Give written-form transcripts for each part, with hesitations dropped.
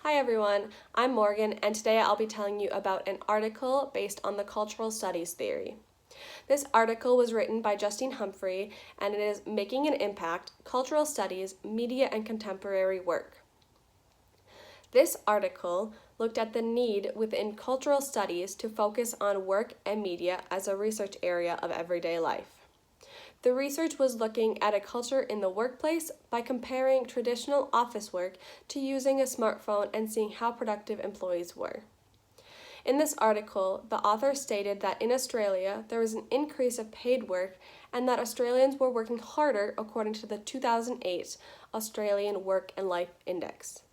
Hi everyone, I'm Morgan, and today I'll be telling you about an article based on the cultural studies theory. This article was written by Humphry, and it is Making an Impact, Cultural Studies, Media and Contemporary Work. This article looked at the need within cultural studies to focus on work and media as a research area of everyday life. The research was looking at a culture in the workplace by comparing traditional office work to using a smartphone and seeing how productive employees were. In this article, the author stated that in Australia there was an increase of paid work and that Australians were working harder according to the 2008 Australian Work and Life Index.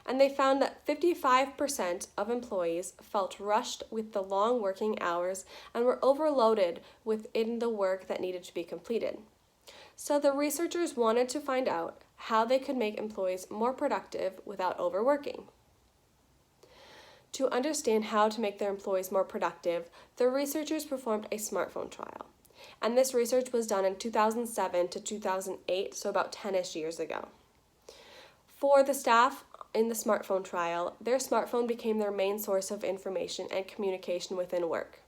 And they found that 55% of employees felt rushed with the long working hours and were overloaded within the work that needed to be completed. So the researchers wanted to find out how they could make employees more productive without overworking. To understand how to make their employees more productive, the researchers performed a smartphone trial. And this research was done in 2007 to 2008, so about 10-ish years ago. For the staff in the smartphone trial, their smartphone became their main source of information and communication within work.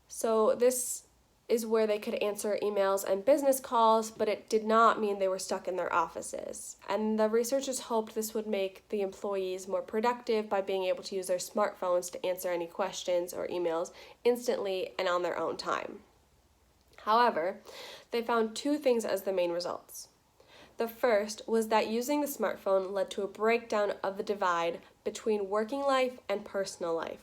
So this is where they could answer emails and business calls, but it did not mean they were stuck in their offices. And the researchers hoped this would make the employees more productive by being able to use their smartphones to answer any questions or emails instantly and on their own time. However, they found two things as the main results. The first was that using the smartphone led to a breakdown of the divide between working life and personal life.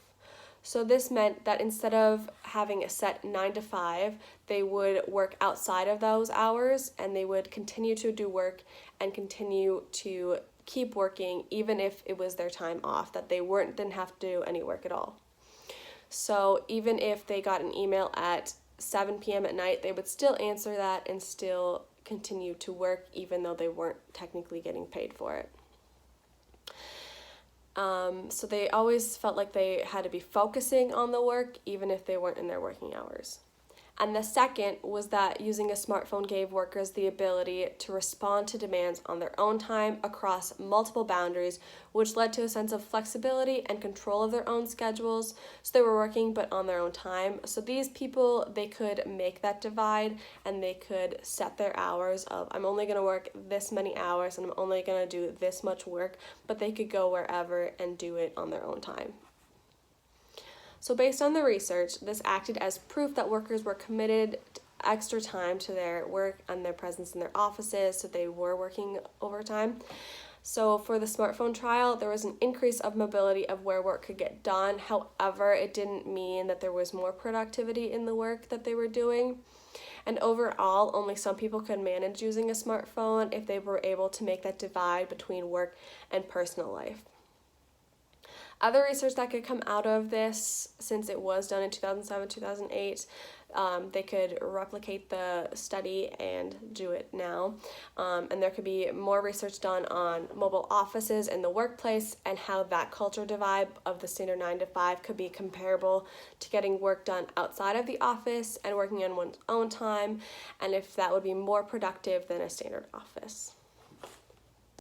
So this meant that instead of having a set 9 to 5, they would work outside of those hours and they would continue to do work and continue to keep working even if it was their time off, that they didn't have to do any work at all. So even if they got an email at 7 p.m. at night, they would still answer that and still continue to work even though they weren't technically getting paid for it. So they always felt like they had to be focusing on the work even if they weren't in their working hours. And the second was that using a smartphone gave workers the ability to respond to demands on their own time across multiple boundaries, which led to a sense of flexibility and control of their own schedules. So they were working but on their own time. So these people, they could make that divide and they could set their hours of, I'm only going to work this many hours and I'm only going to do this much work, but they could go wherever and do it on their own time. So based on the research, this acted as proof that workers were committed extra time to their work and their presence in their offices, so they were working overtime. So for the smartphone trial, there was an increase of mobility of where work could get done. However, it didn't mean that there was more productivity in the work that they were doing. And overall, only some people could manage using a smartphone if they were able to make that divide between work and personal life. Other research that could come out of this, since it was done in 2007-2008, they could replicate the study and do it now. And there could be more research done on mobile offices in the workplace and how that culture divide of the standard 9 to 5 could be comparable to getting work done outside of the office and working on one's own time, and if that would be more productive than a standard office.